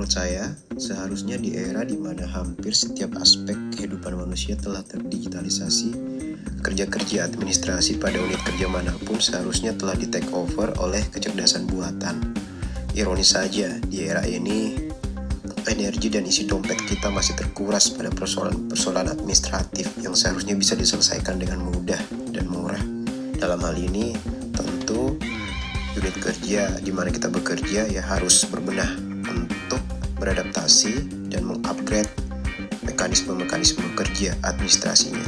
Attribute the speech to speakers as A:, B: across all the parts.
A: Menurut saya, seharusnya di era di mana hampir setiap aspek kehidupan manusia telah terdigitalisasi, kerja-kerja administrasi pada unit kerja manapun seharusnya telah di-take over oleh kecerdasan buatan. Ironis saja, di era ini, energi dan isi dompet kita masih terkuras pada persoalan administratif yang seharusnya bisa diselesaikan dengan mudah dan murah. Dalam hal ini, tentu unit kerja di mana kita bekerja ya harus berbenah untuk beradaptasi dan mengupgrade mekanisme-mekanisme kerja administrasinya.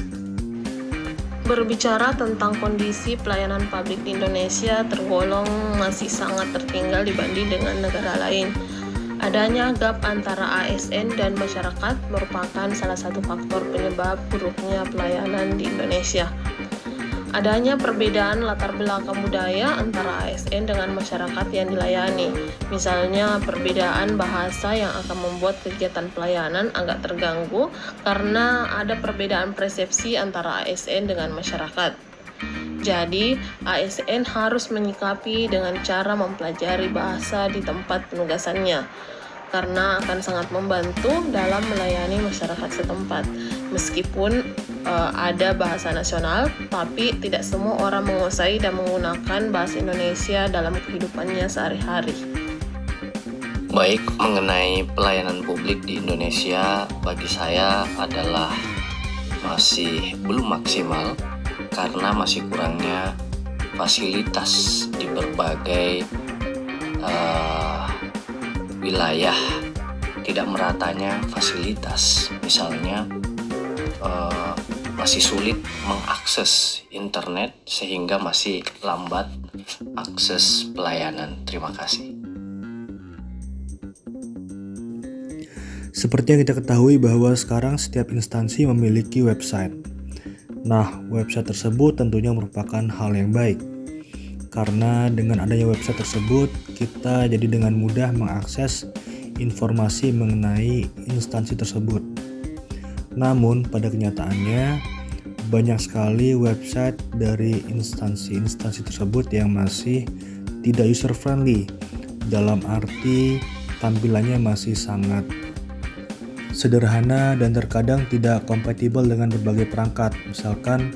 B: Berbicara tentang kondisi pelayanan publik di Indonesia tergolong masih sangat tertinggal dibanding dengan negara lain. Adanya gap antara ASN dan masyarakat merupakan salah satu faktor penyebab buruknya pelayanan di Indonesia. Adanya perbedaan latar belakang budaya antara ASN dengan masyarakat yang dilayani. Misalnya, perbedaan bahasa yang akan membuat kegiatan pelayanan agak terganggu karena ada perbedaan persepsi antara ASN dengan masyarakat. Jadi, ASN harus menyikapi dengan cara mempelajari bahasa di tempat penugasannya, karena akan sangat membantu dalam melayani masyarakat setempat. Meskipun ada bahasa nasional, tapi tidak semua orang menguasai dan menggunakan bahasa Indonesia dalam kehidupannya sehari-hari.
C: Baik, mengenai pelayanan publik di Indonesia, bagi saya adalah masih belum maksimal karena masih kurangnya fasilitas di berbagai wilayah, tidak meratanya fasilitas. Misalnya masih sulit mengakses internet sehingga masih lambat akses pelayanan. Terima kasih.
D: Seperti yang kita ketahui bahwa sekarang setiap instansi memiliki website. Nah, website tersebut tentunya merupakan hal yang baik. Karena dengan adanya website tersebut, kita jadi dengan mudah mengakses informasi mengenai instansi tersebut. Namun, pada kenyataannya, banyak sekali website dari instansi-instansi tersebut yang masih tidak user-friendly, dalam arti tampilannya masih sangat sederhana dan terkadang tidak kompatibel dengan berbagai perangkat. Misalkan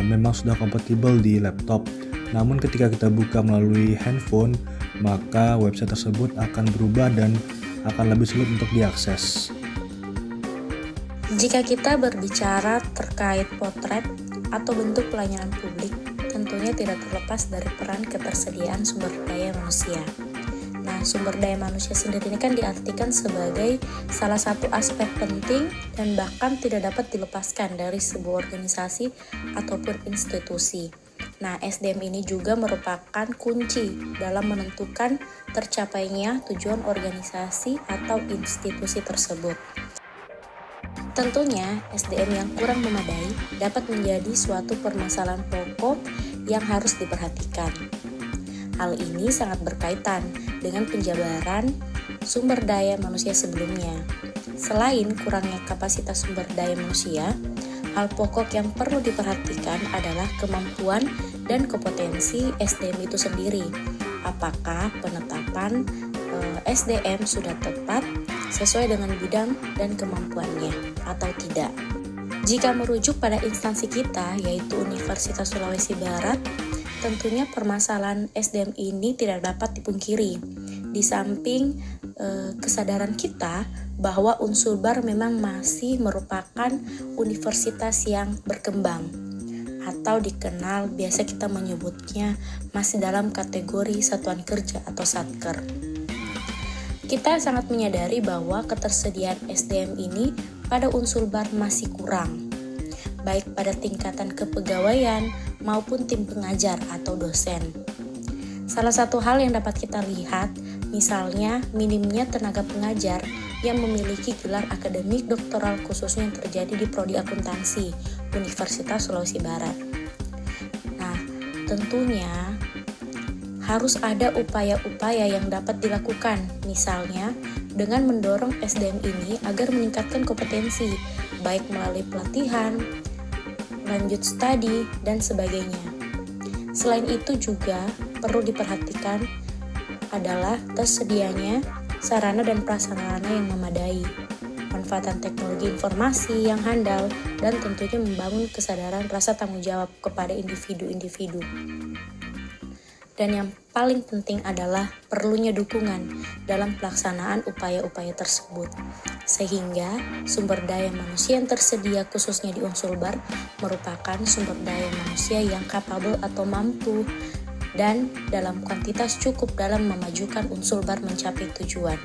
D: memang sudah kompatibel di laptop, namun ketika kita buka melalui handphone, maka website tersebut akan berubah dan akan lebih sulit untuk diakses.
E: Jika kita berbicara terkait potret atau bentuk pelayanan publik, tentunya tidak terlepas dari peran ketersediaan sumber daya manusia. Nah, sumber daya manusia sendiri ini kan diartikan sebagai salah satu aspek penting dan bahkan tidak dapat dilepaskan dari sebuah organisasi ataupun institusi. Nah, SDM ini juga merupakan kunci dalam menentukan tercapainya tujuan organisasi atau institusi tersebut. Tentunya, SDM yang kurang memadai dapat menjadi suatu permasalahan pokok yang harus diperhatikan. Hal ini sangat berkaitan dengan penjabaran sumber daya manusia sebelumnya. Selain kurangnya kapasitas sumber daya manusia, hal pokok yang perlu diperhatikan adalah kemampuan dan kompetensi SDM itu sendiri. Apakah penetapan SDM sudah tepat sesuai dengan bidang dan kemampuannya atau tidak. Jika merujuk pada instansi kita, yaitu Universitas Sulawesi Barat, tentunya permasalahan SDM ini tidak dapat dipungkiri. Di samping kesadaran kita bahwa Unsulbar memang masih merupakan universitas yang berkembang, atau dikenal biasa kita menyebutnya masih dalam kategori satuan kerja atau satker. Kita sangat menyadari bahwa ketersediaan SDM ini pada Unsulbar masih kurang, baik pada tingkatan kepegawaian maupun tim pengajar atau dosen. Salah satu hal yang dapat kita lihat, misalnya minimnya tenaga pengajar yang memiliki gelar akademik doktoral khususnya yang terjadi di Prodi Akuntansi Universitas Sulawesi Barat. Nah, tentunya harus ada upaya-upaya yang dapat dilakukan, misalnya dengan mendorong SDM ini agar meningkatkan kompetensi, baik melalui pelatihan, lanjut studi, dan sebagainya. Selain itu juga perlu diperhatikan adalah tersedianya sarana dan prasarana yang memadai, pemanfaatan teknologi informasi yang handal, dan tentunya membangun kesadaran rasa tanggung jawab kepada individu-individu. Dan yang paling penting adalah perlunya dukungan dalam pelaksanaan upaya-upaya tersebut, sehingga sumber daya manusia yang tersedia khususnya di Unsulbar merupakan sumber daya manusia yang kapabel atau mampu dan dalam kuantitas cukup dalam memajukan Unsulbar mencapai tujuan.